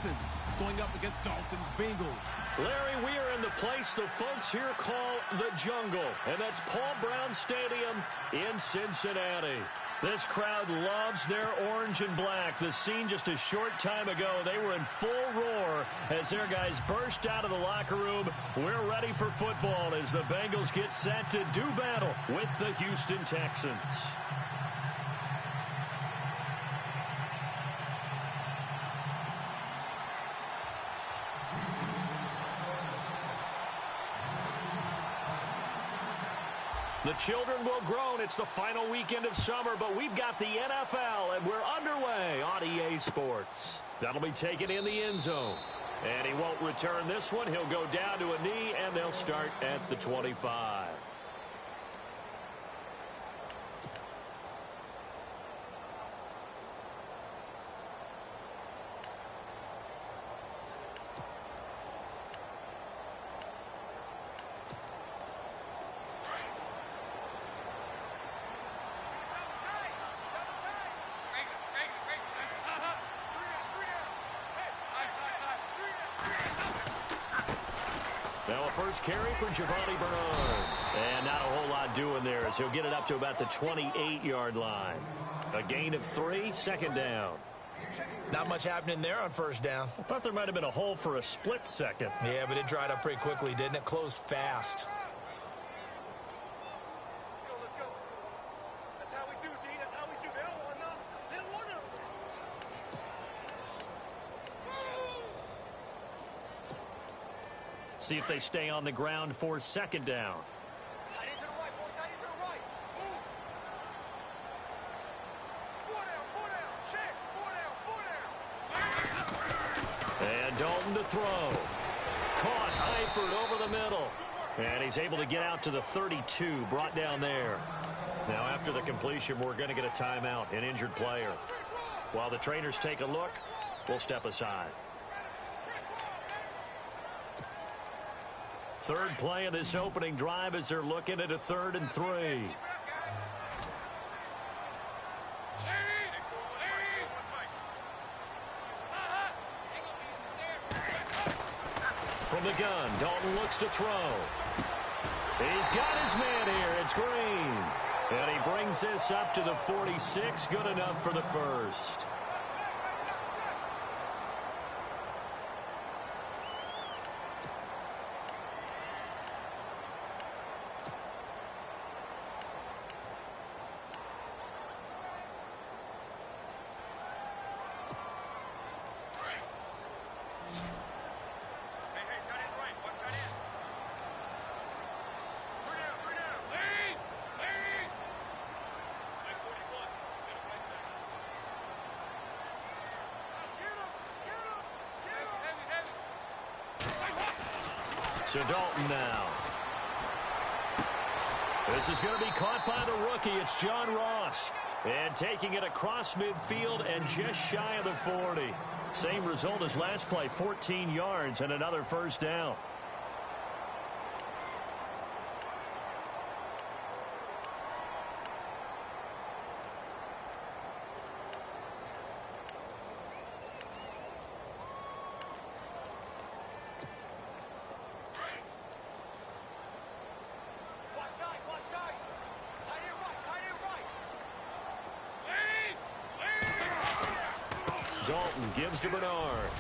Texans going up against Dalton's Bengals. Larry, we are in the place the folks here call the jungle, and that's Paul Brown Stadium in Cincinnati. This crowd loves their orange and black. The scene just a short time ago, they were in full roar as their guys burst out of the locker room. We're ready for football as the Bengals get set to do battle with the Houston Texans. The children will groan. It's the final weekend of summer, but we've got the NFL, and we're underway on EA Sports. That'll be taken in the end zone. And he won't return this one. He'll go down to a knee, and they'll start at the 25. Now a first carry for Giovanni Bernard. And not a whole lot doing there as he'll get it up to about the 28-yard line. A gain of 3, second down. Not much happening there on first down. I thought there might have been a hole for a split second. Yeah, but it dried up pretty quickly, didn't it? Closed fast. Let's go. That's how we do, D. That's how we do. They don't want none. They don't want none of this. See if they stay on the ground for second down. Tight end to the right, boy. Tight end to the right. Move. 4 down, 4 down. Check. 4 down, 4 down. And Dalton to throw. Caught Eifert over the middle. And he's able to get out to the 32, brought down there. Now after the completion, we're going to get a timeout, an injured player. While the trainers take a look, we'll step aside. Third play of this opening drive as they're looking at a 3rd and 3. From the gun, Dalton looks to throw. He's got his man here. It's Green. And he brings this up to the 46. Good enough for the first. So Dalton now. This is going to be caught by the rookie. It's John Ross. And taking it across midfield and just shy of the 40. Same result as last play, 14 yards and another first down. Dalton gives to Bernard.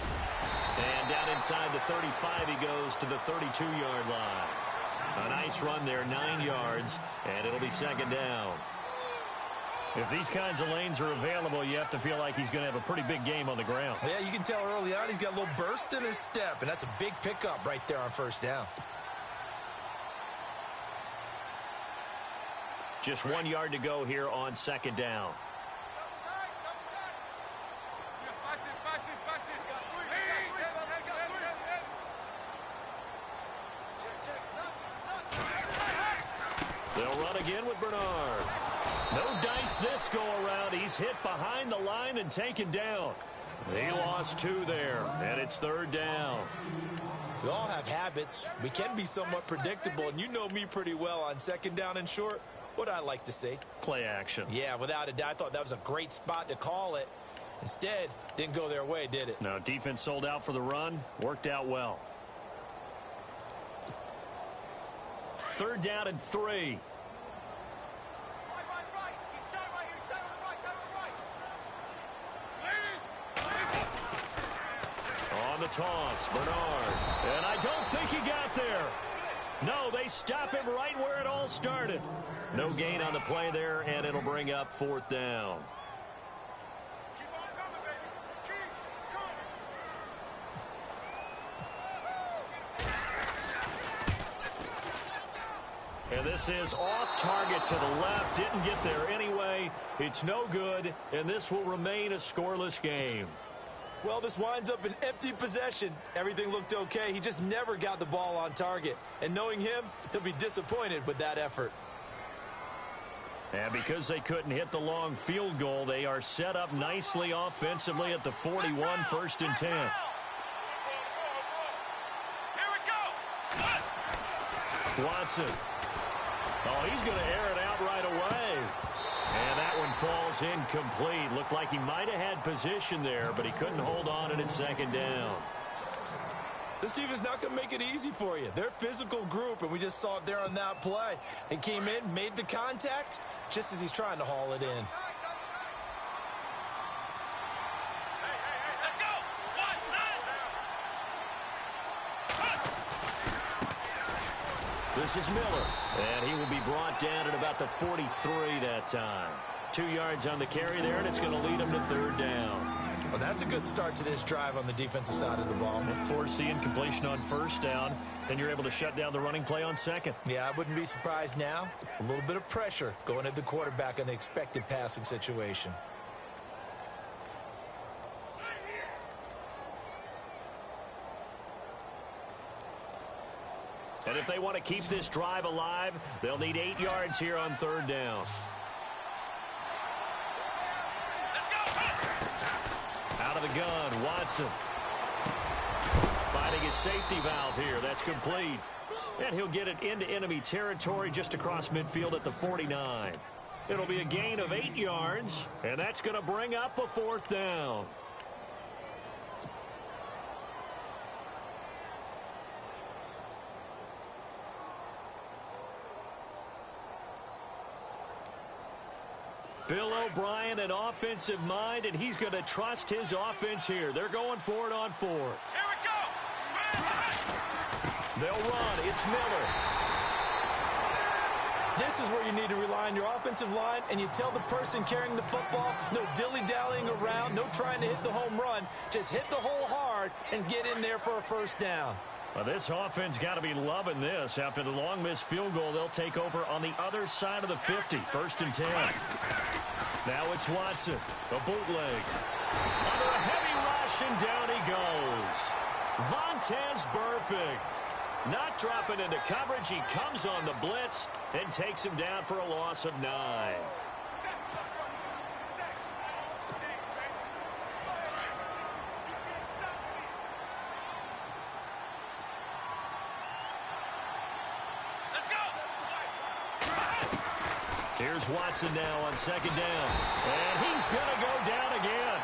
And down inside the 35, he goes to the 32-yard line. A nice run there, 9 yards, and it'll be second down. If these kinds of lanes are available, you have to feel like he's going to have a pretty big game on the ground. Yeah, you can tell early on he's got a little burst in his step, and that's a big pickup right there on first down. Just 1 yard to go here on second down. They'll run again with Bernard. No dice this go-around. He's hit behind the line and taken down. He lost 2 there, and it's third down. We all have habits. We can be somewhat predictable, and you know me pretty well on second down and short. What I like to see. Play action. Yeah, without a doubt. I thought that was a great spot to call it. Instead, didn't go their way, did it? No, defense sold out for the run. Worked out well. 3rd down and 3. On the toss, Bernard. And I don't think he got there. No, they stop him right where it all started. No gain on the play there, and it'll bring up 4th down. And this is off target to the left. Didn't get there anyway. It's no good, and this will remain a scoreless game. Well, this winds up an empty possession. Everything looked okay. He just never got the ball on target. And knowing him, he'll be disappointed with that effort. And because they couldn't hit the long field goal, they are set up nicely offensively at the 41, 1st and 10. Here we go. Watson. Oh, he's going to air it out right away. And that one falls incomplete. Looked like he might have had position there, but he couldn't hold on it at 2nd down. This defense not going to make it easy for you. They're a physical group, and we just saw it there on that play. He came in, made the contact, just as he's trying to haul it in. This is Miller, and he will be brought down at about the 43 that time. 2 yards on the carry there, and it's going to lead him to 3rd down. Well, that's a good start to this drive on the defensive side of the ball. Forcing completion on 1st down, then you're able to shut down the running play on 2nd. Yeah, I wouldn't be surprised now. A little bit of pressure going at the quarterback in an expected passing situation. And if they want to keep this drive alive, they'll need 8 yards here on 3rd down. Out of the gun, Watson. Finding his safety valve here. That's complete. And he'll get it into enemy territory just across midfield at the 49. It'll be a gain of 8 yards, and that's going to bring up a 4th down. Bill O'Brien, an offensive mind, and he's going to trust his offense here. They're going for it on 4th. Here we go. They'll run. It's Miller. This is where you need to rely on your offensive line, and you tell the person carrying the football, no dilly-dallying around, no trying to hit the home run. Just hit the hole hard and get in there for a 1st down. Well, this offense got to be loving this. After the long missed field goal, they'll take over on the other side of the 50, 1st and 10. Now it's Watson, a bootleg. Under a heavy rush, and down he goes. Vontaze Burfict. Not dropping into coverage. He comes on the blitz and takes him down for a loss of 9. Here's Watson now on 2nd down. And he's going to go down again.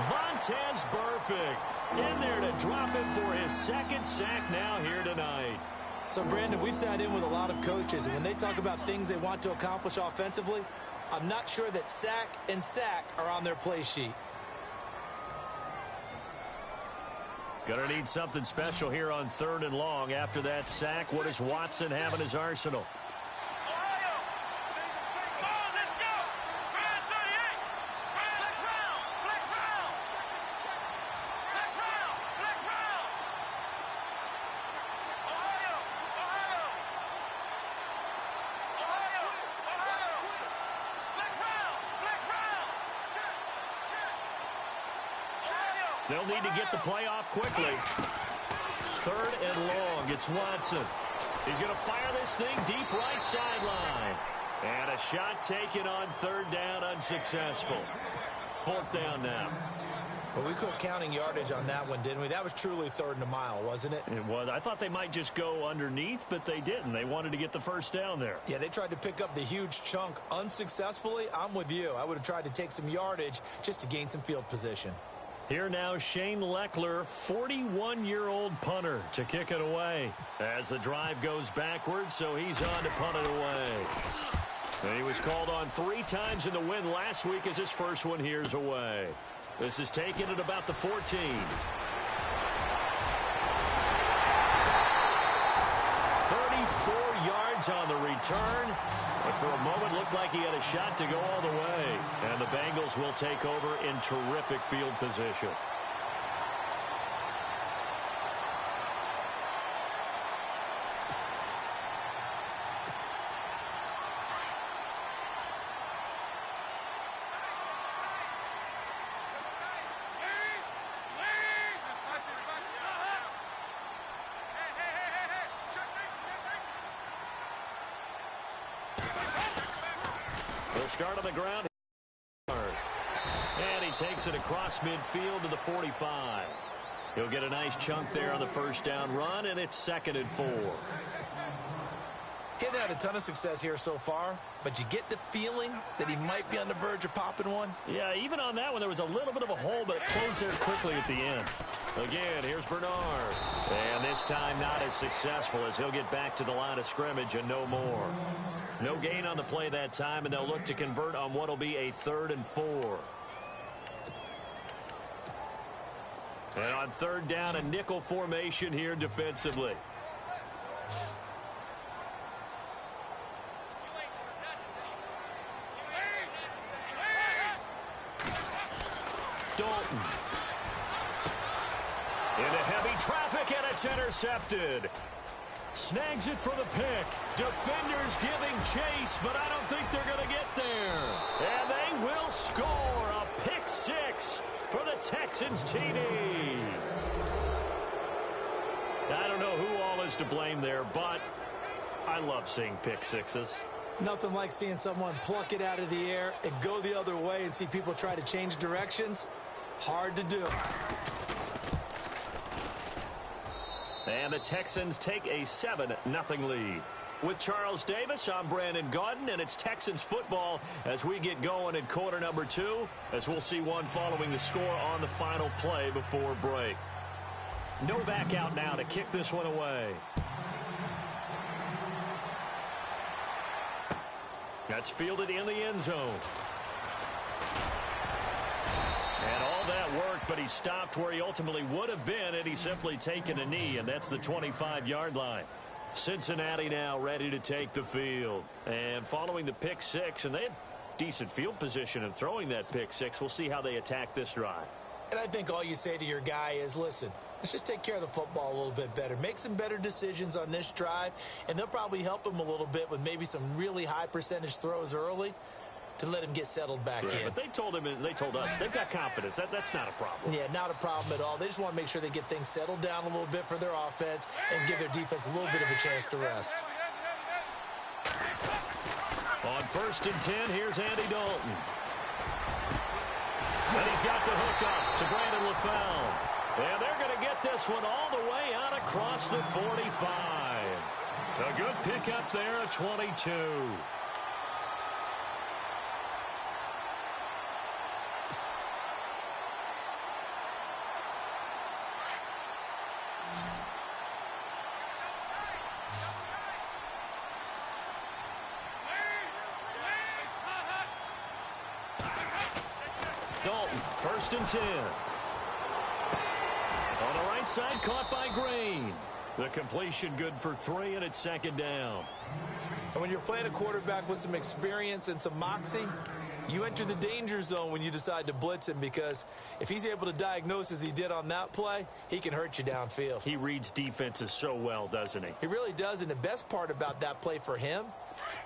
Vontaze Burfict in there to drop him for his 2nd sack now here tonight. So, Brandon, we sat in with a lot of coaches, and when they talk about things they want to accomplish offensively, I'm not sure that sack and sack are on their play sheet. Going to need something special here on 3rd and long. After that sack, what does Watson have in his arsenal? They'll need to get the play off quickly. 3rd and long. It's Watson. He's going to fire this thing deep right sideline. And a shot taken on 3rd down, unsuccessful. 4th down now. Well, we quit counting yardage on that one, didn't we? That was truly third and a mile, wasn't it? It was. I thought they might just go underneath, but they didn't. They wanted to get the first down there. Yeah, they tried to pick up the huge chunk unsuccessfully. I'm with you. I would have tried to take some yardage just to gain some field position. Here now, Shane Leckler, 41-year-old punter, to kick it away. As the drive goes backwards, so he's on to punt it away. And he was called on 3 times in the win last week as his first one here's away. This is taken at about the 14. 34 yards on the return. But for a moment, looked like he had a shot to go all the way. And the Bengals will take over in terrific field position. Start on the ground. And he takes it across midfield to the 45. He'll get a nice chunk there on the first down run, and it's 2nd and 4. He hasn't had a ton of success here so far, but you get the feeling that he might be on the verge of popping one. Yeah, even on that one, there was a little bit of a hole, but it closed there quickly at the end. Again, here's Bernard. And this time not as successful as he'll get back to the line of scrimmage and no more. No gain on the play that time, and they'll look to convert on what will be a 3rd and 4. And on 3rd down, a nickel formation here defensively. Dalton. Into heavy traffic, and it's intercepted. Snags it for the pick. Defenders giving chase, but I don't think they're going to get there. And they will score a pick 6 for the Texans TD. I don't know who all is to blame there, but I love seeing pick 6s. Nothing like seeing someone pluck it out of the air and go the other way and see people try to change directions. Hard to do. And the Texans take a 7-0 lead. With Charles Davis, I'm Brandon Gaudin, and it's Texans football as we get going in quarter number 2, as we'll see one following the score on the final play before break. Novak out now to kick this one away. That's fielded in the end zone. And all that work, but he stopped where he ultimately would have been had he simply taken a knee, and that's the 25-yard line. Cincinnati now ready to take the field. And following the pick 6, and they had decent field position in throwing that pick 6. We'll see how they attack this drive. And I think all you say to your guy is, listen, let's just take care of the football a little bit better. Make some better decisions on this drive, and they'll probably help him a little bit with maybe some really high percentage throws early to let him get settled back in. But they told him, and they told us, they've got confidence. That's not a problem. Yeah, not a problem at all. They just want to make sure they get things settled down a little bit for their offense and give their defense a little bit of a chance to rest. On 1st and 10, here's Andy Dalton. And he's got the hook up to Brandon LaFell. And they're going to get this one all the way out across the 45. A good pickup there at 22. Dalton, 1st and 10. On the right side, caught by Green. The completion good for 3, and it's 2nd down. And when you're playing a quarterback with some experience and some moxie, you enter the danger zone when you decide to blitz him, because if he's able to diagnose as he did on that play, he can hurt you downfield. He reads defenses so well, doesn't he? He really does, and the best part about that play for him,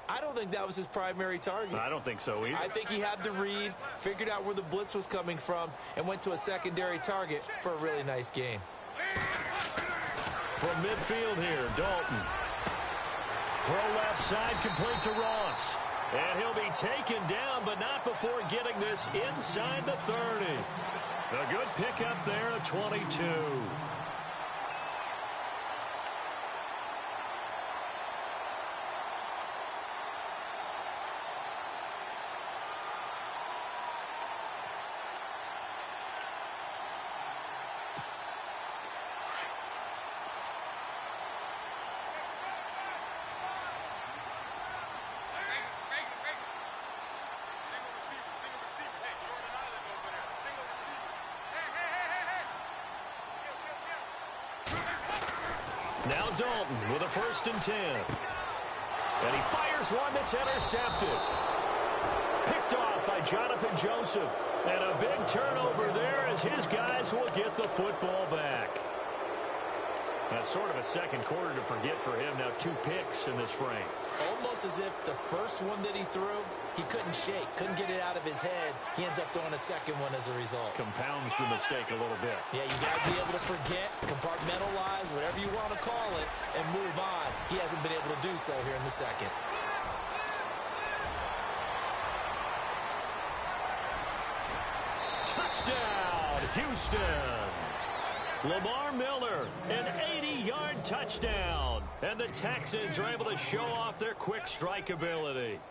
I don't think that was his primary target. I don't think so either. I think he had the read, figured out where the blitz was coming from, and went to a secondary target for a really nice gain. From midfield here, Dalton. Throw left side, complete to Ross. And he'll be taken down, but not before getting this inside the 30. A good pickup there at 22. Now Dalton with a 1st and 10. And he fires one that's intercepted. Picked off by Jonathan Joseph. And a big turnover there as his guys will get the football back. That's sort of a second quarter to forget for him. Now 2 picks in this frame. Almost as if the first one that he threw, he couldn't shake, couldn't get it out of his head. He ends up throwing a second one as a result. Compounds the mistake a little bit. Yeah, you got to be able to forget, compartmentalize, whatever you want to call it, and move on. He hasn't been able to do so here in the second. Touchdown, Houston. Lamar Miller, an 80-yard touchdown. And the Texans are able to show off their quick strike ability.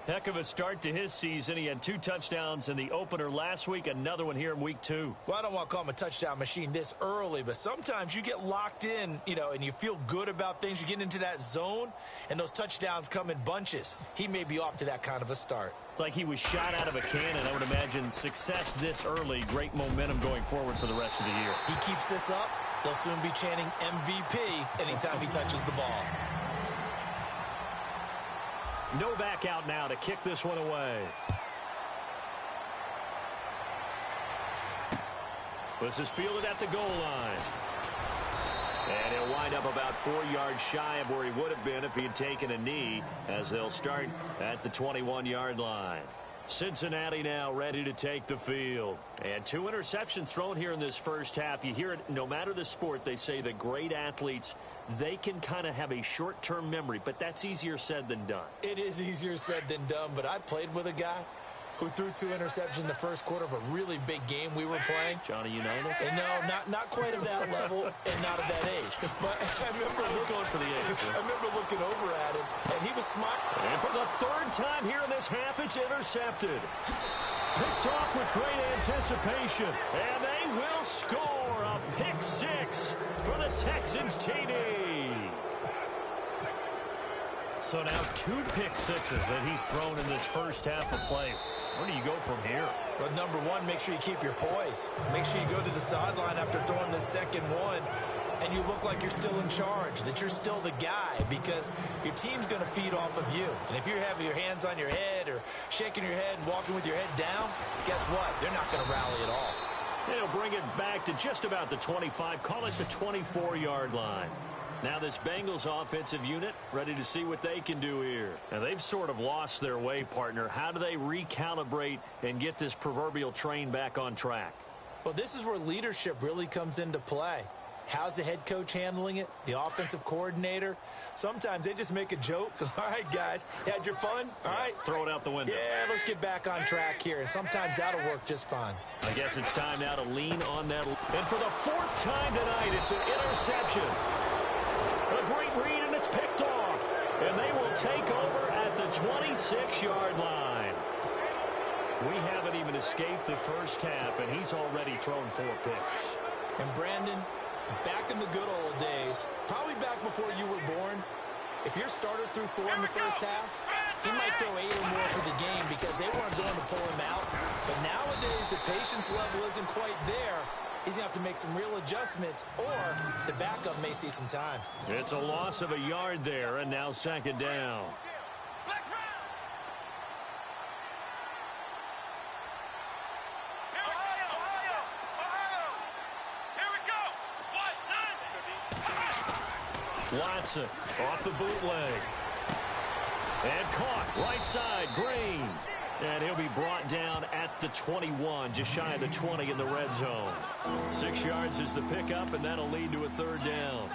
Heck of a start to his season. He had 2 touchdowns in the opener last week, another one here in week 2. Well, I don't want to call him a touchdown machine this early, but sometimes you get locked in, and you feel good about things. You get into that zone, and those touchdowns come in bunches. He may be off to that kind of a start. It's like he was shot out of a cannon. I would imagine success this early, great momentum going forward for the rest of the year. He keeps this up, they'll soon be chanting MVP anytime he touches the ball. Novak out now to kick this one away. This is fielded at the goal line. And he'll wind up about 4 yards shy of where he would have been if he had taken a knee, as they'll start at the 21-yard line. Cincinnati now ready to take the field. And 2 interceptions thrown here in this first half. You hear it, no matter the sport, they say that great athletes, they can kind of have a short-term memory, but that's easier said than done. It is easier said than done, but I played with a guy who threw 2 interceptions in the first quarter of a really big game we were playing. Johnny Unitas? And no, not quite of that level and not of that age. But I was going for the age. I remember looking over at him, and he was smart. And for the 3rd time here in this half, it's intercepted. Picked off with great anticipation. And they will score a pick 6 for the Texans TD. So now 2 pick sixes that he's thrown in this first half of play. Where do you go from here? Well, number one, make sure you keep your poise. Make sure you go to the sideline after throwing the second one, and you look like you're still in charge, that you're still the guy, because your team's going to feed off of you. And if you're having your hands on your head or shaking your head and walking with your head down, guess what? They're not going to rally at all. They'll bring it back to just about the 25, call it the 24-yard line. Now this Bengals offensive unit ready to see what they can do here. And they've sort of lost their way, partner. How do they recalibrate and get this proverbial train back on track? Well, this is where leadership really comes into play. How's the head coach handling it? The offensive coordinator? Sometimes they just make a joke. All right, guys, had your fun? All right. Throw it out the window. Yeah, let's get back on track here. And sometimes that'll work just fine. I guess it's time now to lean on that. And for the 4th time tonight, it's an interception. A great read, and it's picked off. And they will take over at the 26-yard line. We haven't even escaped the first half, and he's already thrown 4 picks. And Brandon, back in the good old days, probably back before you were born, if your starter threw 4 in the first half, he might throw 8 or more for the game because they weren't going to pull him out. But nowadays, the patience level isn't quite there. He's going to have to make some real adjustments, or the backup may see some time. It's a loss of a yard there, and now 2nd down. Watson off the bootleg. And caught right side, Green. And he'll be brought down at the 21, just shy of the 20 in the red zone. 6 yards is the pickup, and that'll lead to a 3rd down.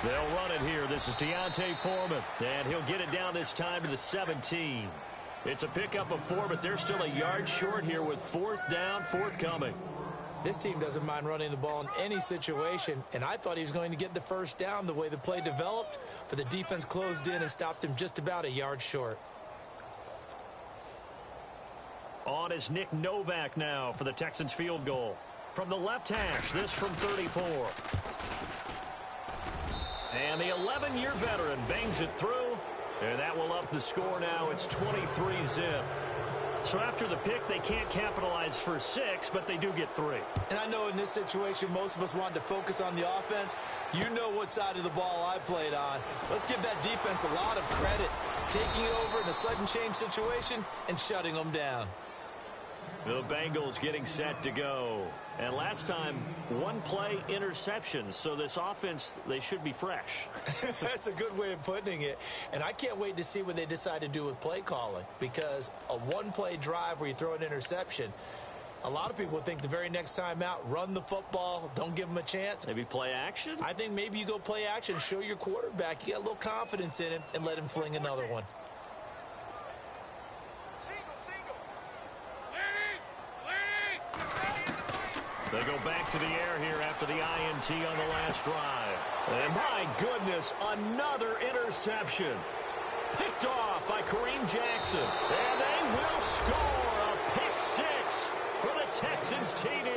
They'll run it here. This is Deontay Foreman, and he'll get it down this time to the 17. It's a pickup of 4, but they're still a yard short here with 4th down, forthcoming. This team doesn't mind running the ball in any situation, and I thought he was going to get the first down the way the play developed, but the defense closed in and stopped him just about a yard short. On is Nick Novak now for the Texans field goal. From the left hash, this from 34. And the 11-year veteran bangs it through, and that will up the score now. It's 23-zip. So after the pick, they can't capitalize for 6, but they do get 3. And I know in this situation, most of us wanted to focus on the offense. You know what side of the ball I played on. Let's give that defense a lot of credit, taking it over in a sudden change situation and shutting them down. The Bengals getting set to go. And last time, 1 play interception. So this offense, they should be fresh. That's a good way of putting it. And I can't wait to see what they decide to do with play calling. Because a 1-play drive where you throw an interception, a lot of people think the very next time out, run the football, don't give them a chance. Maybe play action? I think maybe you go play action, show your quarterback. You got a little confidence in him and let him fling another one. They go back to the air here after the INT on the last drive. And my goodness, another interception. Picked off by Kareem Jackson. And they will score a pick 6 for the Texans TD.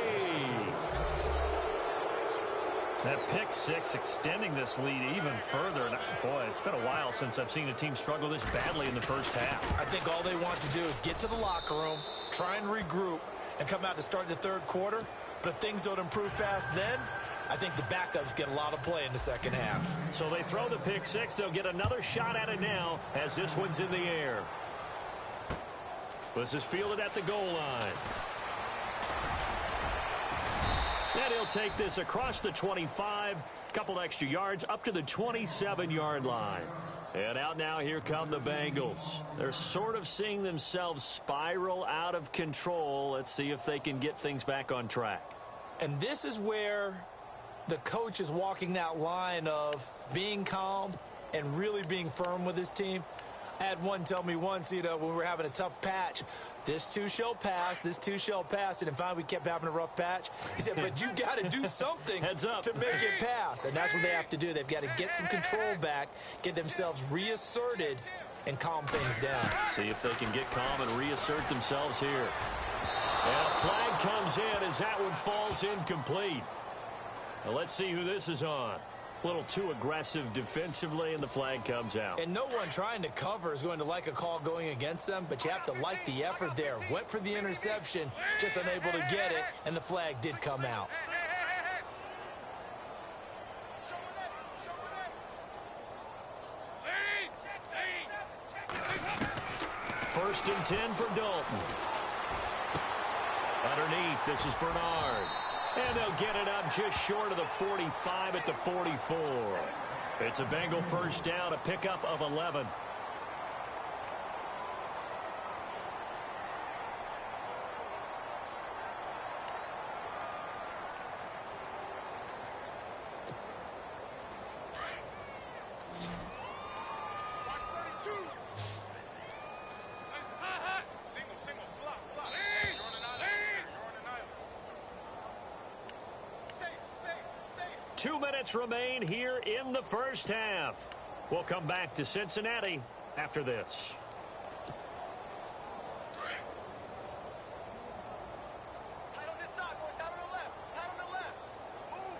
That pick 6 extending this lead even further. And boy, it's been a while since I've seen a team struggle this badly in the first half. I think all they want to do is get to the locker room, try and regroup, and come out to start the third quarter. But if things don't improve fast then, I think the backups get a lot of play in the second half. So they throw the pick 6. They'll get another shot at it now as this one's in the air. This is fielded at the goal line. And he'll take this across the 25, couple extra yards up to the 27-yard line. And out now, here come the Bengals. They're sort of seeing themselves spiral out of control. Let's see if they can get things back on track. And this is where the coach is walking that line of being calm and really being firm with his team. I had one tell me once, when we were having a tough patch, this too shall pass, this too shall pass. And finally we kept having a rough patch. He said, but you got to do something to make it pass. And that's what they have to do. They've got to get some control back, get themselves reasserted, and calm things down. See if they can get calm and reassert themselves here. And a flag comes in as that one falls incomplete. Now let's see who this is on. A little too aggressive defensively, and the flag comes out. And no one trying to cover is going to like a call going against them, but you have to like the effort there. Went for the interception, just unable to get it, and the flag did come out. First and 10 for Dalton. Underneath, this is Bernard. And they'll get it up just short of the 45 at the 44. It's a Bengal first down, a pickup of 11. Remain here in the first half. We'll come back to Cincinnati after this. Tight on this side, boys. Tight on the left. Tight on the left. Move.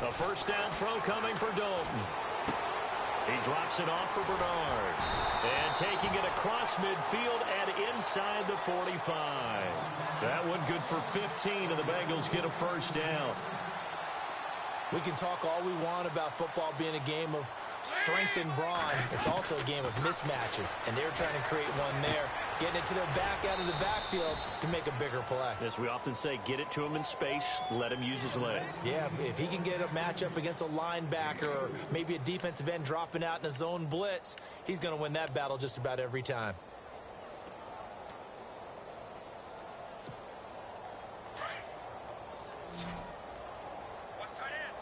The first down throw coming for Dalton. He drops it off for Bernard. And taking it across midfield and inside the 45. That one good for 15, and the Bengals get a first down. We can talk all we want about football being a game of strength and brawn. It's also a game of mismatches, and they're trying to create one there, getting it to their back out of the backfield to make a bigger play. As we often say, get it to him in space, let him use his leg. Yeah, if he can get a matchup against a linebacker or maybe a defensive end dropping out in a zone blitz, he's going to win that battle just about every time. Watch tight end.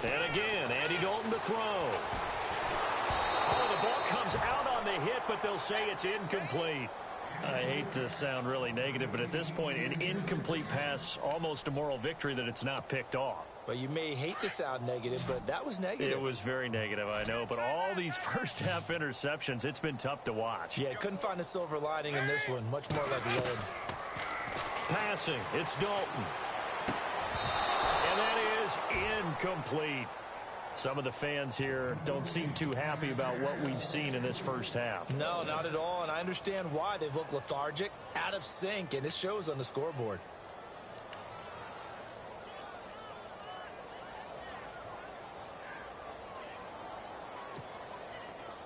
And again, Andy Dalton to throw. Oh, the ball comes out on the hit, but they'll say it's incomplete. I hate to sound really negative, but at this point, an incomplete pass, almost a moral victory that it's not picked off. Well, you may hate to sound negative, but that was negative. It was very negative, I know, but all these first-half interceptions, it's been tough to watch. Yeah, couldn't find a silver lining in this one. Much more like lead. Passing, it's Dalton. And that is incomplete. Some of the fans here don't seem too happy about what we've seen in this first half. No, not at all, and I understand why. They've looked lethargic, out of sync, and it shows on the scoreboard.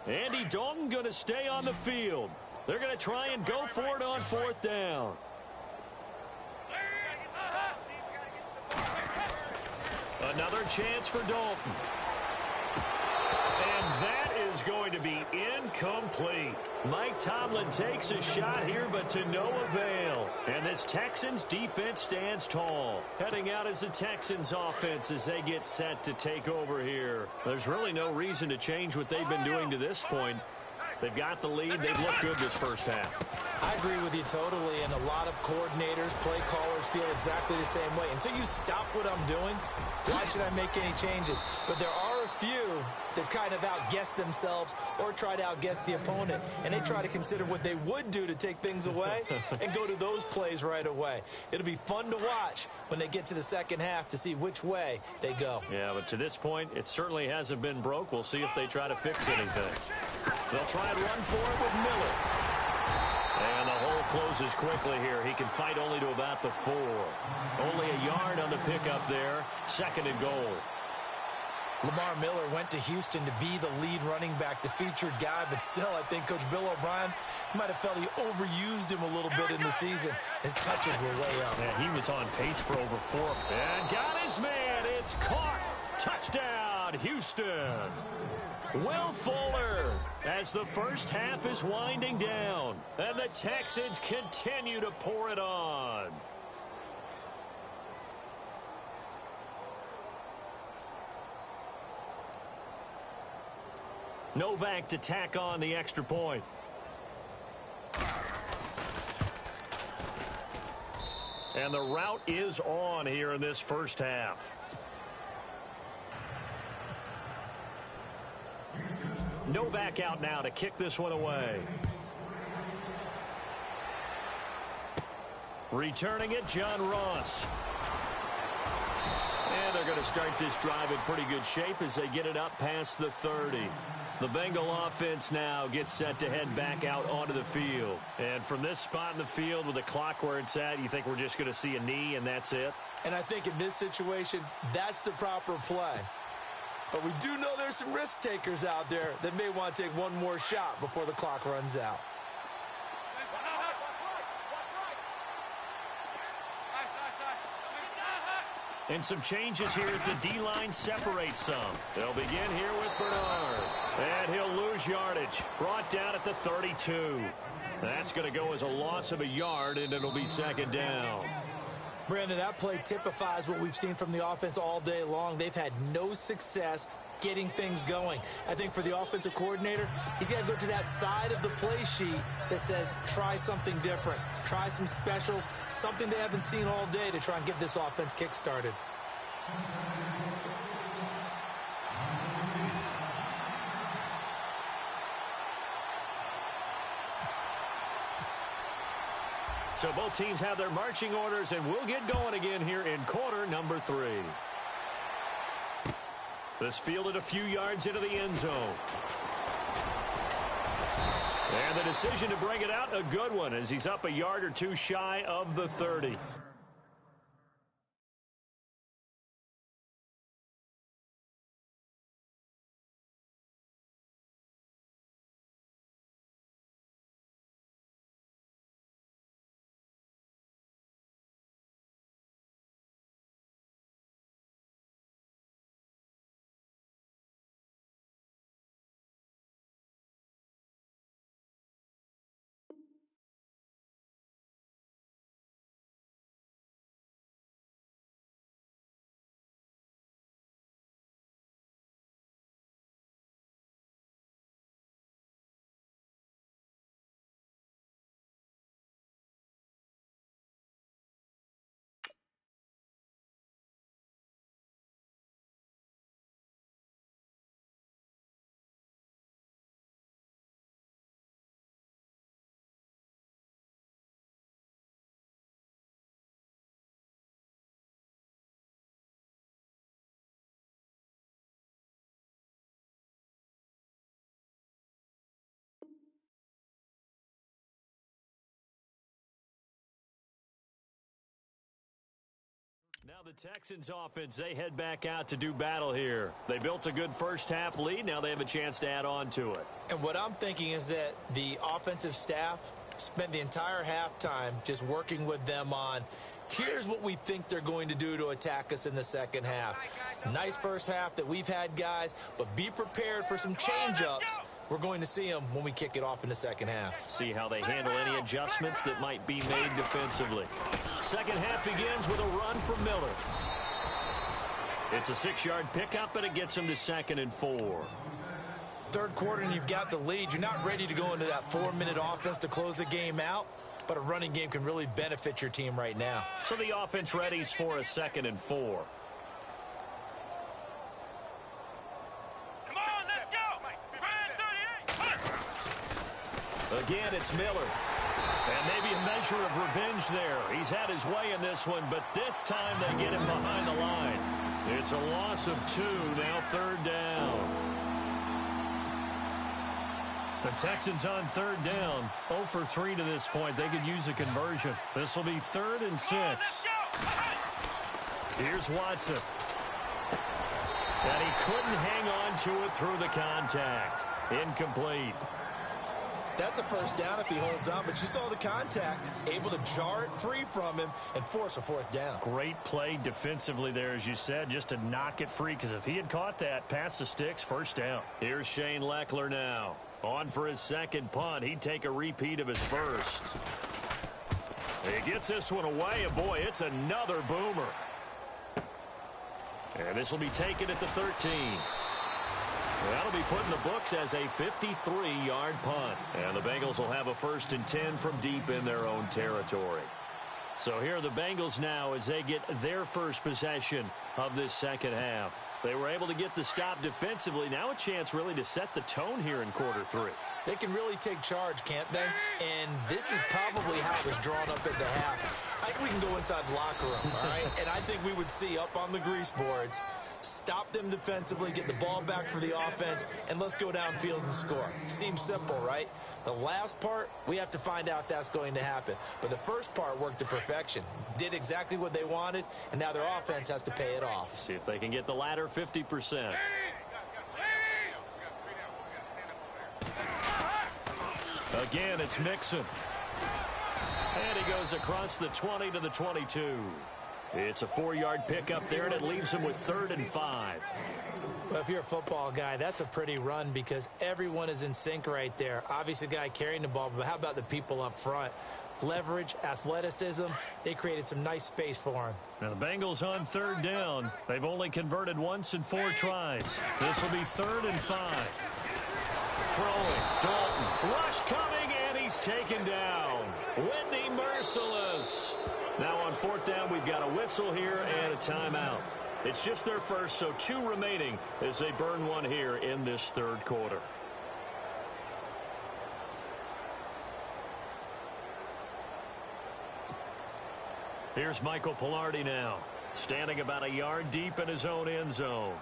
Andy Dalton going to stay on the field. They're going to try and go for it on fourth down. Another chance for Dalton. And that is going to be incomplete. Mike Tomlin takes a shot here, but to no avail. And this Texans defense stands tall. Heading out as the Texans offense as they get set to take over here. There's really no reason to change what they've been doing to this point. They've got the lead. They've looked good this first half. I agree with you totally, and a lot of coordinators, play callers feel exactly the same way. Until you stop what I'm doing, why should I make any changes? But there are a few that kind of outguess themselves or try to outguess the opponent, and they try to consider what they would do to take things away and go to those plays right away. It'll be fun to watch when they get to the second half to see which way they go. Yeah, but to this point, it certainly hasn't been broke. We'll see if they try to fix anything. They'll try and run for it with Miller. And the hole closes quickly here. He can fight only to about the 4. Only a yard on the pickup there. Second and goal. Lamar Miller went to Houston to be the lead running back, the featured guy, but still, I think Coach Bill O'Brien might have felt he overused him a little bit in the season. His touches were way up. And he was on pace for over 4. And got his man. It's caught. Touchdown, Houston. Will Fuller as the first half is winding down. And the Texans continue to pour it on. Novak to tack on the extra point. And the route is on here in this first half. Novak out now to kick this one away. Returning it, John Ross. And they're going to start this drive in pretty good shape as they get it up past the 30. The Bengal offense now gets set to head back out onto the field. And from this spot in the field with the clock where it's at, you think we're just going to see a knee and that's it? And I think in this situation, that's the proper play. But we do know there's some risk takers out there that may want to take one more shot before the clock runs out. And some changes here as the D-line separates some. They'll begin here with Bernard. And he'll lose yardage. Brought down at the 32. That's going to go as a loss of a yard, and it'll be second down. Brandon, that play typifies what we've seen from the offense all day long. They've had no success getting things going. I think for the offensive coordinator, he's got to go to that side of the play sheet that says try something different. Try some specials, something they haven't seen all day to try and get this offense kick-started. So both teams have their marching orders, and we'll get going again here in quarter number 3. This fielded a few yards into the end zone. And the decision to bring it out, a good one, as he's up a yard or two shy of the 30. The Texans offense, they head back out to do battle here. They built a good first-half lead. Now they have a chance to add on to it. And what I'm thinking is that the offensive staff spent the entire halftime just working with them on, here's what we think they're going to do to attack us in the second half. Nice first half that we've had, guys, but be prepared for some change-ups. We're going to see them when we kick it off in the second half. See how they handle any adjustments that might be made defensively. Second half begins with a run from Miller. It's a 6-yard pickup, and it gets him to 2nd and 4. Third quarter, and you've got the lead. You're not ready to go into that 4-minute offense to close the game out, but a running game can really benefit your team right now. So the offense readies for a 2nd and 4. Again, it's Miller. And maybe a measure of revenge there. He's had his way in this one, but this time they get him behind the line. It's a loss of 2, now 3rd down. The Texans on 3rd down, 0 for 3 to this point. They could use a conversion. This will be 3rd and 6. Here's Watson. And he couldn't hang on to it through the contact. Incomplete. That's a first down if he holds on, but you saw the contact, able to jar it free from him and force a 4th down. Great play defensively there, as you said, just to knock it free, because if he had caught that, past the sticks, 1st down. Here's Shane Leckler now. On for his 2nd punt. He'd take a repeat of his 1st. He gets this one away, and boy, it's another boomer. And this will be taken at the 13. That'll be put in the books as a 53-yard punt. And the Bengals will have a 1st and 10 from deep in their own territory. So here are the Bengals now as they get their first possession of this second half. They were able to get the stop defensively. Now a chance really to set the tone here in quarter 3. They can really take charge, can't they? And this is probably how it was drawn up at the half. I think we can go inside the locker room, all right? And I think we would see up on the grease boards, stop them defensively, get the ball back for the offense, and let's go downfield and score. Seems simple, right? The last part, we have to find out that's going to happen. But the first part worked to perfection. Did exactly what they wanted, and now their offense has to pay it off. See if they can get the latter 50%. Again, it's Mixon. And he goes across the 20 to the 22. It's a 4-yard pickup there, and it leaves him with 3rd and 5. Well, if you're a football guy, that's a pretty run because everyone is in sync right there. Obviously, the guy carrying the ball, but how about the people up front? Leverage, athleticism, they created some nice space for him. Now the Bengals on 3rd down. They've only converted once in 4 tries. This will be 3rd and 5. Throwing, Dalton, rush coming, and he's taken down. Whitney merciless. Now on 4th down, we've got a whistle here and a timeout. It's just their first, so 2 remaining as they burn one here in this 3rd quarter. Here's Michael Pilardi now, standing about a yard deep in his own end zone.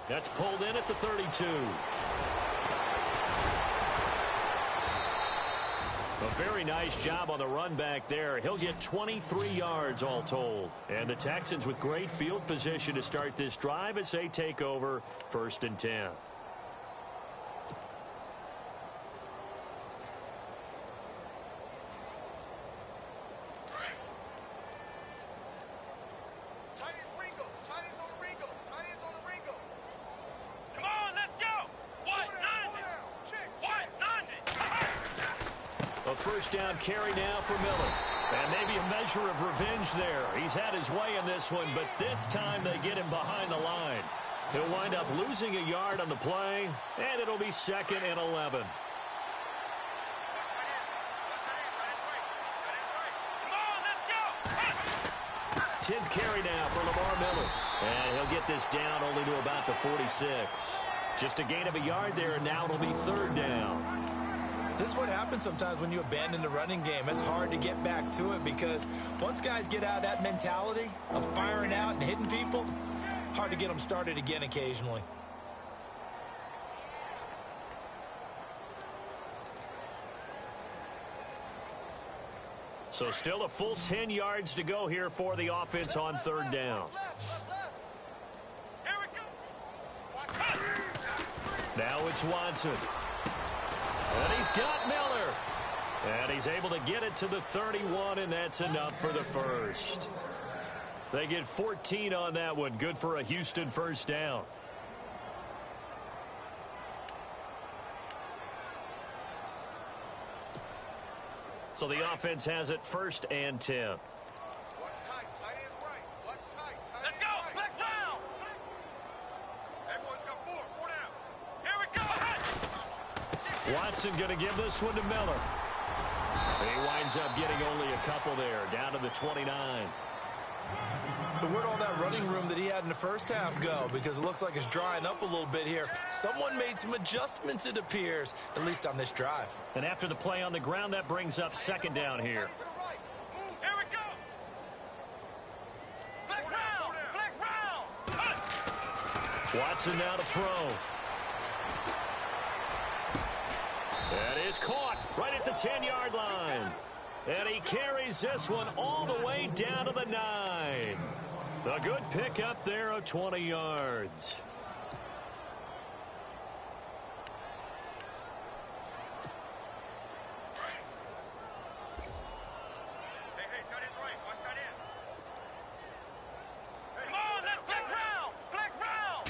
That's pulled in at the 32. A very nice job on the run back there. He'll get 23 yards all told. And the Texans with great field position to start this drive as they take over 1st and 10. First down carry now for Miller. And maybe a measure of revenge there. He's had his way in this one, but this time they get him behind the line. He'll wind up losing a yard on the play, and it'll be 2nd and 11. Tenth carry now for Lamar Miller. And he'll get this down only to about the 46. Just a gain of a yard there, and now it'll be 3rd down. This is what happens sometimes when you abandon the running game. It's hard to get back to it because once guys get out of that mentality of firing out and hitting people, Hard to get them started again occasionally. So still a full 10 yards to go here for the offense on third down. Now it's Watson. And he's got Miller. And he's able to get it to the 31, and that's enough for the first. They get 14 on that one. Good for a Houston first down. So the offense has it 1st and 10. Watch tight. Tight end right. Watch tight. Tight Let's end go. right. Flex down. Everyone's got four down. Here we go. Watson going to give this one to Miller. He winds up getting only a couple there, down to the 29. So where'd all that running room that he had in the first half go? Because it looks like it's drying up a little bit here. Someone made some adjustments, it appears, at least on this drive. And after the play on the ground, that brings up 2nd down here. Here we go. Flex round. Flex round. Watson now to throw. That is caught right at the 10-yard line. And he carries this one all the way down to the 9. A good pickup there of 20 yards. Hey, tight end's right. Watch tight end. Come on, let's flex round. Flex round.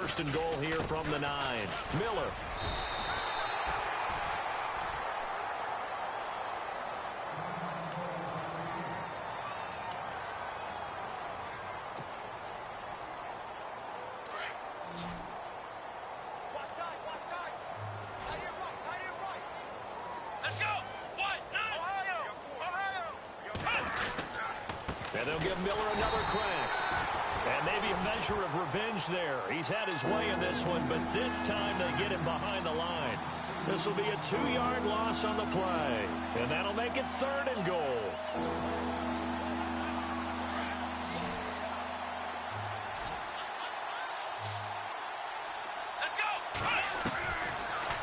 1st and goal here from the 9. Miller. Watch tight. Watch tight. Tight end right. Tight end right. Let's go. What? Ohio. And they'll give Miller another crack. And maybe a measure of revenge there. He's had his way in this one, but this time they get him behind the line. This will be a 2-yard loss on the play. And that'll make it 3rd and goal. Let's go.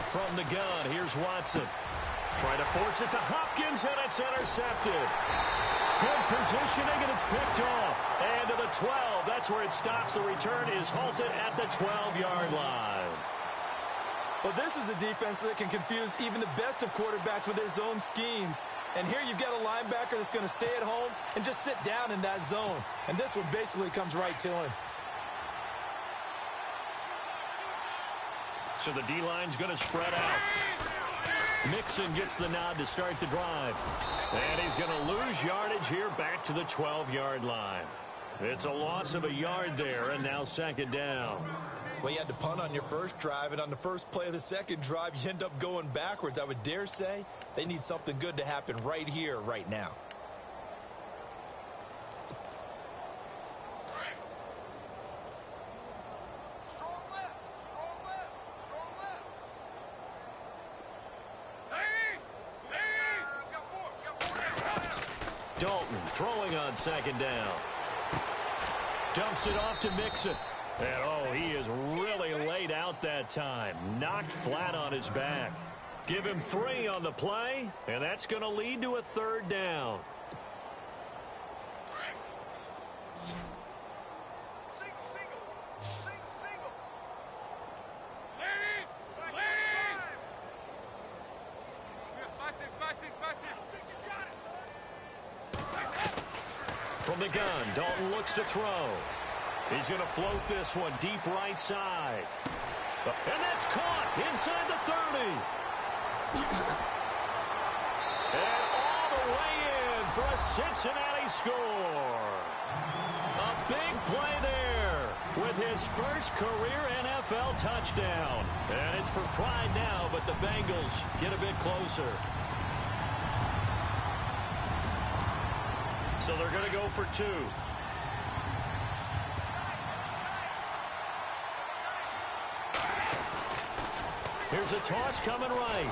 From the gun, here's Watson. Trying to force it to Hopkins, and it's intercepted. Good positioning, and it's picked off. And to the 12, that's where it stops. The return is halted at the 12-yard line. Well, this is a defense that can confuse even the best of quarterbacks with their zone schemes. And here you've got a linebacker that's going to stay at home and just sit down in that zone. And this one basically comes right to him. So the D-line's going to spread out. Mixon gets the nod to start the drive. And he's going to lose yardage here back to the 12-yard line. It's a loss of a yard there, and now 2nd down. Well, you had to punt on your first drive, and on the first play of the second drive, you end up going backwards. I would dare say they need something good to happen right here, right now. Strong left. Strong left. Strong left. Got four down. Dalton throwing on 2nd down. Dumps it off to Mixon. And, oh, he is really laid out that time. Knocked flat on his back. Give him 3 on the play, and that's going to lead to a 3rd down. Single. Lead. I don't think you got it, son. From the gun, Dalton looks to throw. He's going to float this one deep right side. And that's caught inside the 30. And all the way in for a Cincinnati score. A big play there with his first career NFL touchdown. And it's for pride now, but the Bengals get a bit closer. So they're going to go for 2. Here's a toss coming right.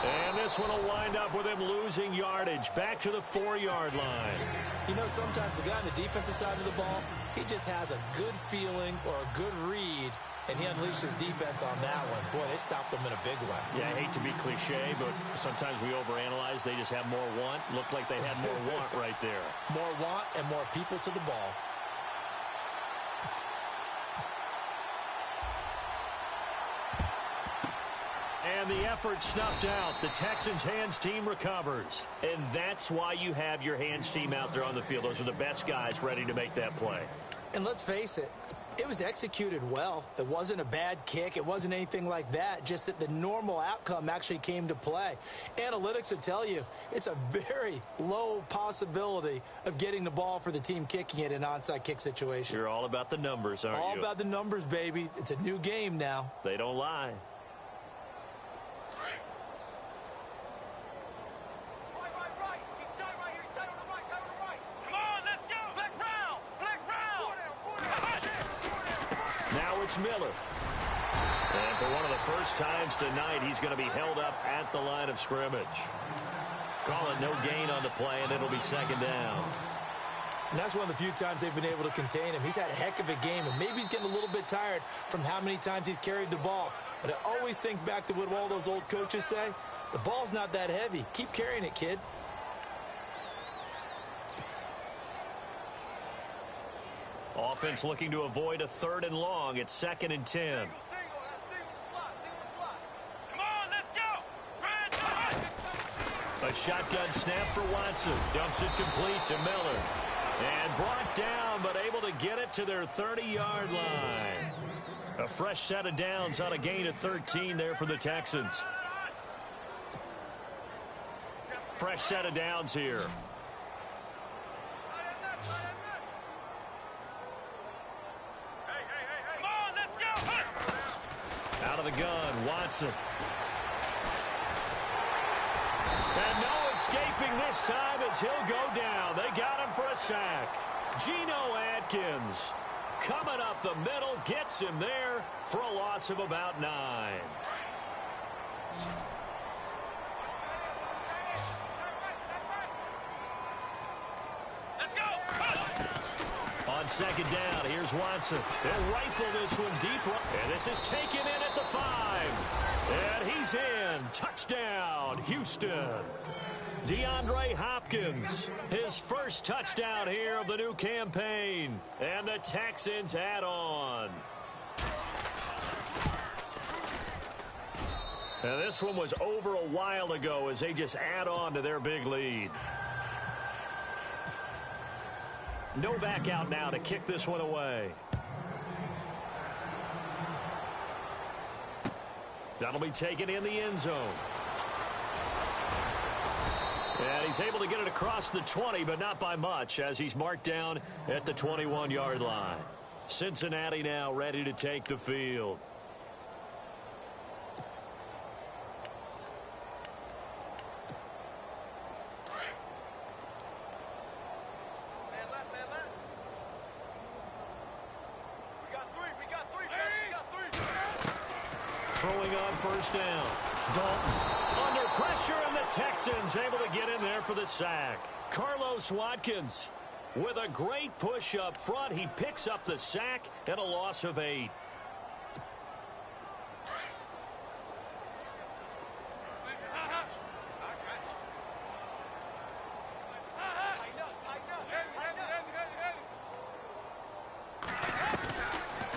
And this one will wind up with him losing yardage back to the 4-yard line. You know, sometimes the guy on the defensive side of the ball, he just has a good feeling or a good read, and he unleashed his defense on that one. Boy, they stopped them in a big way. Yeah, I hate to be cliche, but sometimes we overanalyze. They just have more want. Looked like they had more want right there. More want and more people to the ball. And the effort snuffed out. The Texans' hands team recovers. And that's why you have your hands team out there on the field. Those are the best guys ready to make that play. And let's face it, it was executed well. It wasn't a bad kick. It wasn't anything like that. Just that the normal outcome actually came to play. Analytics will tell you it's a very low possibility of getting the ball for the team kicking it in an onside kick situation. You're all about the numbers, aren't you? All about the numbers, baby. It's a new game now. They don't lie. Right. He's tight right here. He's tight on the right. Tight on the right. Come on, let's go. Flex round. Flex round. Four down. Now it's Miller. And for one of the first times tonight, he's going to be held up at the line of scrimmage. Call it no gain on the play, and it'll be second down. And that's one of the few times they've been able to contain him. He's had a heck of a game, and maybe he's getting a little bit tired from how many times he's carried the ball. But I always think back to what all those old coaches say. The ball's not that heavy. Keep carrying it, kid. Offense looking to avoid a 3rd and long. It's 2nd and 10. Single. Slot. Come on, let's go. A shotgun snap for Watson. Dumps it complete to Miller. And brought down, but able to get it to their 30-yard line. A fresh set of downs on a gain of 13 there for the Texans. Fresh set of downs here. Come on, let's go. Out of the gun, Watson. And no escaping this time as he'll go down. They got him for a sack. Geno Atkins coming up the middle, gets him there for a loss of about 9. Let's go. On second down, here's Watson. They'll rifle this one deep. And this is taken in at the 5. And he's in. Touchdown, Houston. DeAndre Hopkins, his first touchdown here of the new campaign. And the Texans add on. And this one was over a while ago as they just add on to their big lead. Novak out now to kick this one away. That'll be taken in the end zone. And he's able to get it across the 20, but not by much, as he's marked down at the 21-yard line. Cincinnati now ready to take the field. Throwing on first down. Dalton under pressure, and the Texans able to get in there for the sack. Carlos Watkins with a great push up front. He picks up the sack and a loss of 8.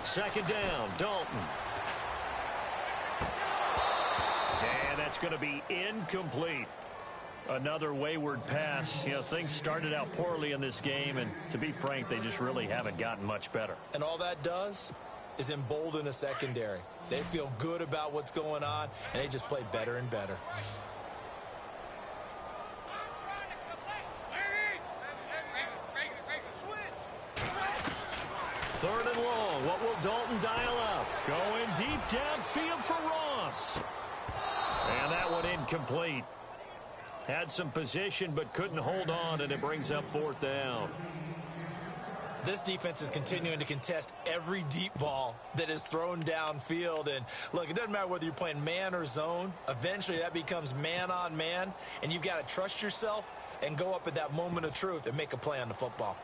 Second down, Dalton. And that's going to be incomplete. Another wayward pass. You know, things started out poorly in this game, and to be frank, they just really haven't gotten much better. And all that does is embolden a secondary. They feel good about what's going on, and they just play better and better. Third and long. What will Dalton dial up? Going deep downfield for Ross. And that one incomplete. Had some position but couldn't hold on, and it brings up fourth down. This defense is continuing to contest every deep ball that is thrown downfield. And, look, it doesn't matter whether you're playing man or zone. Eventually, that becomes man-on-man, and you've got to trust yourself and go up at that moment of truth and make a play on the football.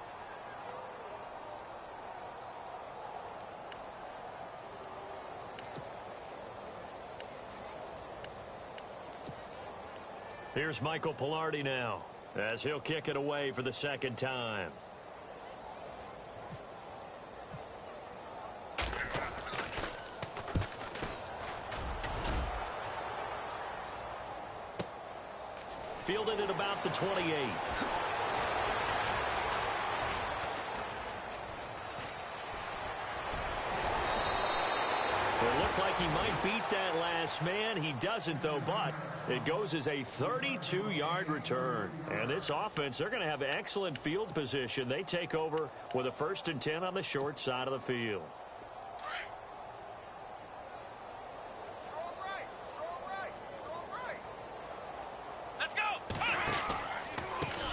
Here's Michael Pilardi now, as he'll kick it away for the second time. Fielded at about the 28. It looked like he might beat that last man. He doesn't, though, but it goes as a 32-yard return. And this offense, they're going to have excellent field position. They take over with a 1st and 10 on the short side of the field.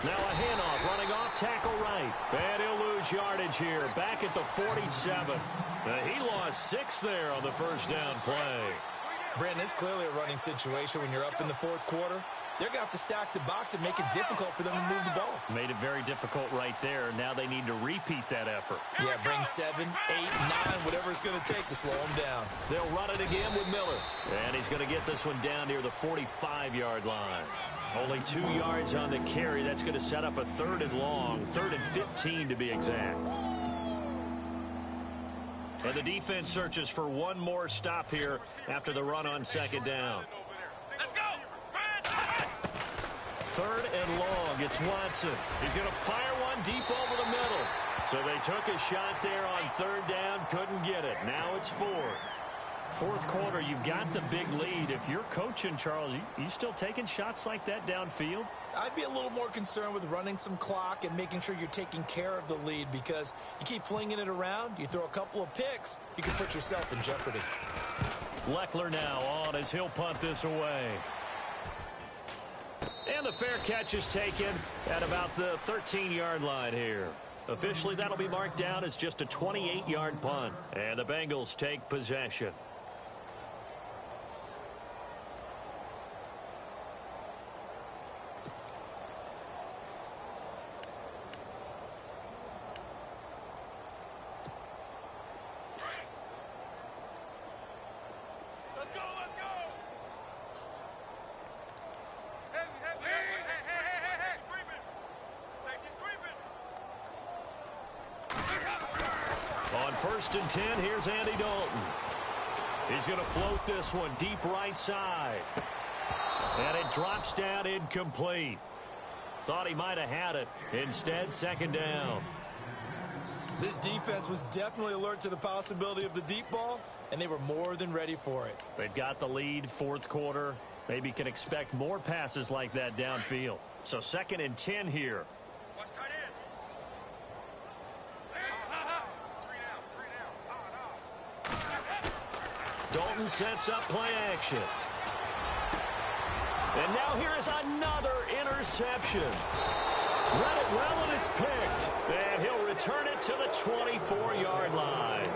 Now a handoff, running off tackle right. And he'll lose yardage here, back at the 47. He lost 6 there on the first down play. Brandon, it's clearly a running situation when you're up in the fourth quarter. They're going to have to stack the box and make it difficult for them to move the ball. Made it very difficult right there. Now they need to repeat that effort. Yeah, bring 7, 8, 9, whatever it's going to take to slow them down. They'll run it again with Miller. And he's going to get this one down near the 45-yard line. Only 2 yards on the carry. That's going to set up a 3rd and long, 3rd and 15 to be exact. And the defense searches for one more stop here after the run on 2nd down. Let's go. 3rd and long. It's Watson. He's going to fire one deep over the middle. So they took a shot there on 3rd down. Couldn't get it. Now it's 4th. Fourth quarter, you've got the big lead. If you're coaching, Charles, you still taking shots like that downfield? I'd be a little more concerned with running some clock and making sure you're taking care of the lead, because you keep flinging it around, you throw a couple of picks, you can put yourself in jeopardy. Leckler now on as he'll punt this away. And the fair catch is taken at about the 13-yard line here. Officially, that'll be marked down as just a 28-yard punt. And the Bengals take possession. On 1st and 10, here's Andy Dalton. He's going to float this one deep right side. And it drops down incomplete. Thought he might have had it. Instead, 2nd down. This defense was definitely alert to the possibility of the deep ball, and they were more than ready for it. They've got the lead, fourth quarter. Maybe can expect more passes like that downfield. So 2nd and 10 here. Dalton sets up play action. And now here is another interception. Read it well, and it's picked. And he'll return it to the 24-yard line.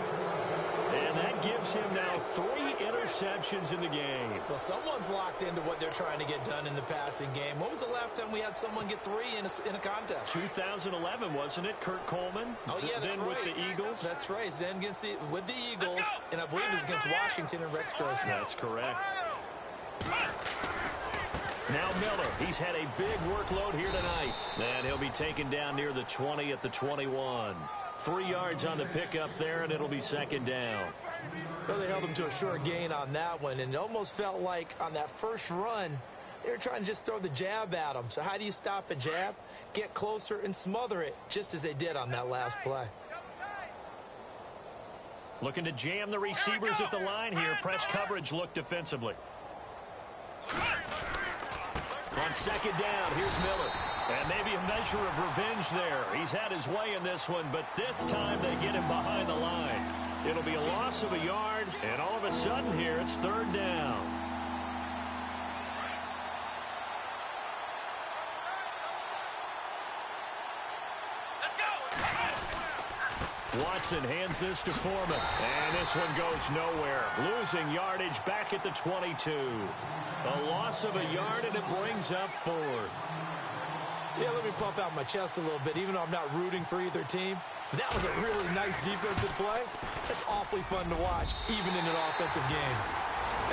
And that gives him now 3 interceptions in the game. Well, someone's locked into what they're trying to get done in the passing game. When was the last time we had someone get 3 in a contest? 2011, wasn't it, Kurt Coleman? Oh, yeah, that's then right. with the Eagles. That's right. Then with the Eagles, and I believe it's against Washington and Rex Grossman. That's correct. Now Miller, he's had a big workload here tonight. And he'll be taken down near the 20 at the 21. 3 yards on the pickup there, and it'll be 2nd down. Well, they held him to a short gain on that one, and it almost felt like on that first run, they were trying to just throw the jab at him. So how do you stop a jab? Get closer and smother it, just as they did on that last play. Looking to jam the receivers at the line here. Press coverage look defensively. On 2nd down, here's Miller. And maybe a measure of revenge there. He's had his way in this one, but this time they get him behind the line. It'll be a loss of a yard, and all of a sudden here, it's 3rd down. Watson hands this to Foreman. And this one goes nowhere. Losing yardage back at the 22. A loss of a yard, and it brings up fourth. Yeah, let me puff out my chest a little bit, even though I'm not rooting for either team. That was a really nice defensive play. It's awfully fun to watch, even in an offensive game.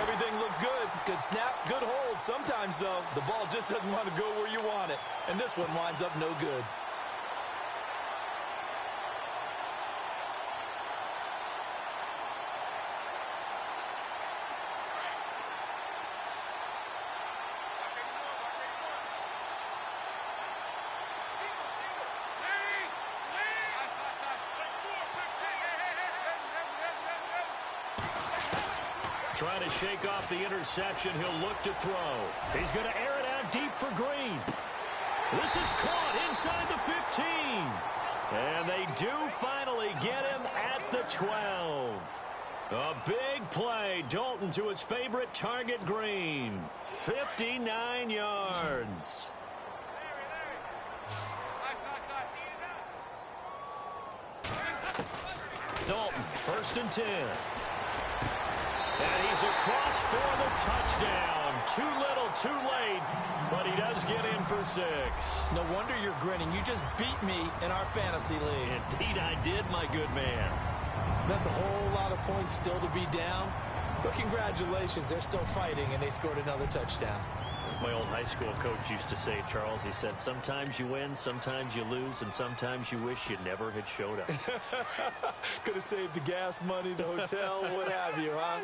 Everything looked good. Good snap, good hold. Sometimes, though, the ball just doesn't want to go where you want it. And this one winds up no good. Trying to shake off the interception. He'll look to throw. He's going to air it out deep for Green. This is caught inside the 15. And they do finally get him at the 12. A big play. Dalton to his favorite target, Green. 59 yards. Dalton, 1st and 10. And he's across for the touchdown. Too little, too late, but he does get in for 6. No wonder you're grinning. You just beat me in our fantasy league. Indeed I did, my good man. That's a whole lot of points still to be down. But congratulations, they're still fighting, and they scored another touchdown. My old high school coach used to say, Charles, he said, sometimes you win, sometimes you lose, and sometimes you wish you never had showed up. Could have saved the gas money, the hotel, what have you, huh?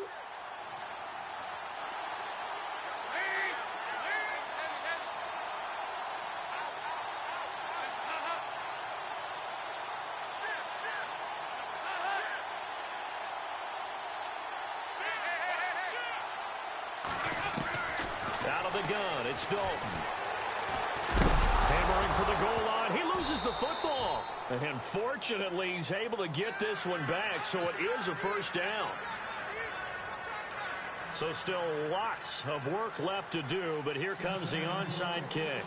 Out of the gun, it's Dalton. Hammering for the goal line. He loses the football. And fortunately, he's able to get this one back, so it is a first down. So still lots of work left to do, but here comes the onside kick.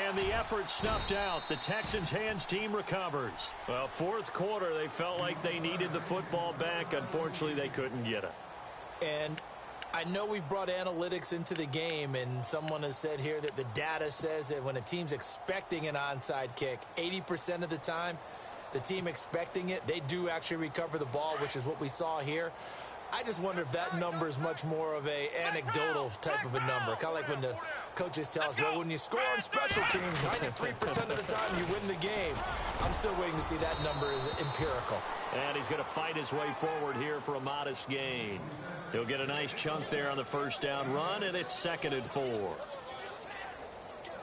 And the effort snuffed out. The Texans' hands team recovers. Well, 4th quarter, they felt like they needed the football back. Unfortunately, they couldn't get it. And I know we've brought analytics into the game, and someone has said here that the data says that when a team's expecting an onside kick, 80% of the time, the team expecting it, they do actually recover the ball, which is what we saw here. I just wonder if that number is much more of a anecdotal type of a number. Kind of like when the coaches tell us, well, when you score on special teams, 93% of the time you win the game. I'm still waiting to see that number is empirical. And he's going to fight his way forward here for a modest gain. He'll get a nice chunk there on the first down run, and it's 2nd and 4.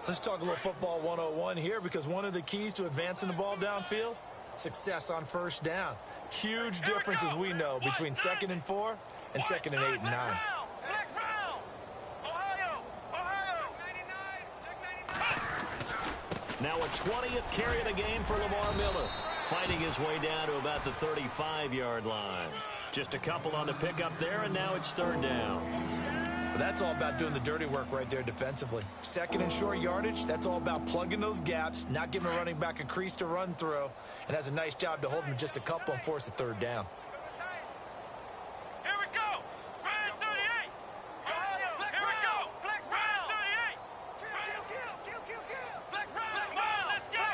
Let's talk a little football 101 here, because one of the keys to advancing the ball downfield, success on first down. Huge difference, as we know, between 2nd and 4 and 2nd and 8 and 9. Now a 20th carry of the game for Lamar Miller, fighting his way down to about the 35-yard line. Just a couple on the pickup there, and now it's 3rd down. Well, that's all about doing the dirty work right there defensively. 2nd and short yardage, that's all about plugging those gaps, not giving a running back a crease to run through, and has a nice job to hold him just a couple and force a 3rd down. Here we go. Brand 38. Here we go. Flex Brown. 38. Flex Brown. Let's go.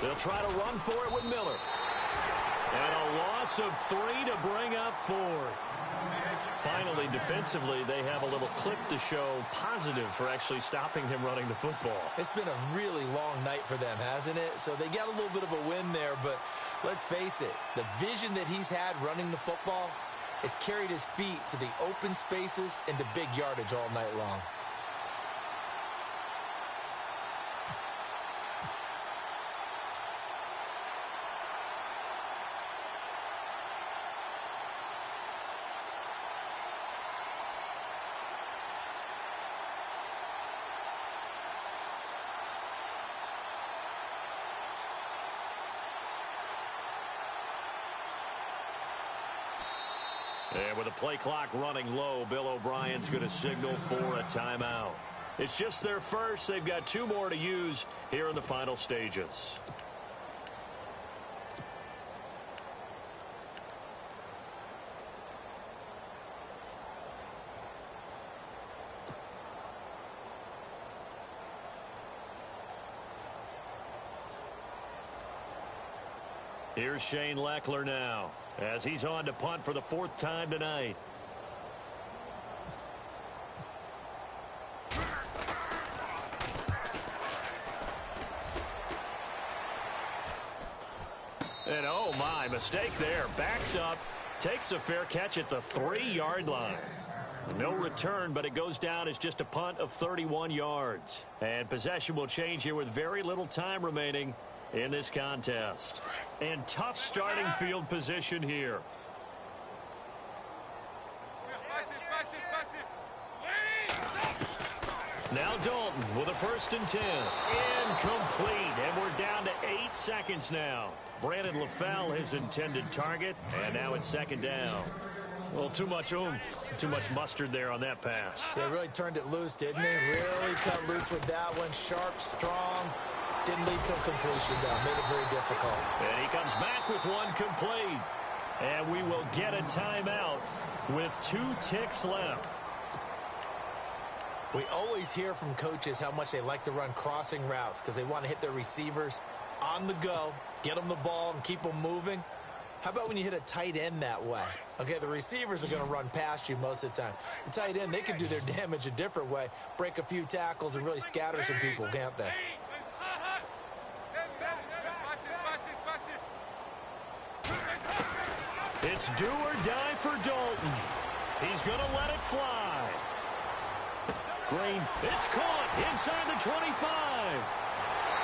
They'll try to run for it with Miller. And a loss of 3 to bring up 4th. Finally, defensively, they have a little clip to show positive for actually stopping him running the football. It's been a really long night for them, hasn't it? So they got a little bit of a win there, but let's face it, the vision that he's had running the football has carried his feet to the open spaces and to big yardage all night long. And with the play clock running low, Bill O'Brien's going to signal for a timeout. It's just their first. They've got 2 more to use here in the final stages. Here's Shane Leckler now as he's on to punt for the 4th time tonight. And oh my, mistake there. Backs up, takes a fair catch at the 3-yard line. No return, but it goes down as just a punt of 31 yards. And possession will change here with very little time remaining in this contest. And tough starting field position here. Now Dalton with a 1st and 10. Incomplete, and we're down to 8 seconds now. Brandon LaFell, his intended target, and now it's 2nd down. Well, too much oomph, too much mustard there on that pass. They really turned it loose, didn't they? Really cut loose with that one. Sharp, strong. Didn't lead to a completion, though. Made it very difficult. And he comes back with 1 complete. And we will get a timeout with 2 ticks left. We always hear from coaches how much they like to run crossing routes because they want to hit their receivers on the go, get them the ball, and keep them moving. How about when you hit a tight end that way? Okay, the receivers are going to run past you most of the time. The tight end, they can do their damage a different way, break a few tackles, and really scatter some people, can't they? It's do or die for Dalton. He's going to let it fly. Green, it's caught inside the 25.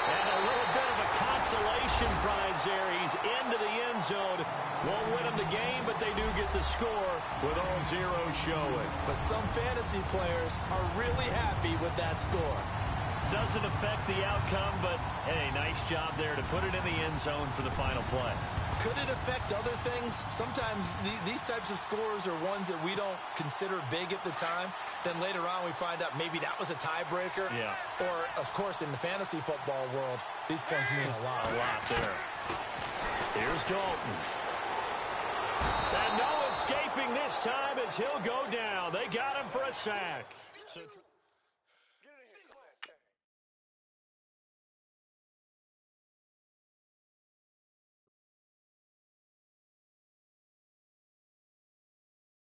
And a little bit of a consolation prize there. He's into the end zone. Won't win him the game, but they do get the score with all zeros showing. But some fantasy players are really happy with that score. Doesn't affect the outcome, but, hey, nice job there to put it in the end zone for the final play. Could it affect other things? Sometimes these types of scores are ones that we don't consider big at the time. Then later on we find out maybe that was a tiebreaker. Yeah. Or, of course, in the fantasy football world, these points mean a lot. A lot there. Here's Dalton. And no escaping this time as he'll go down. They got him for a sack. So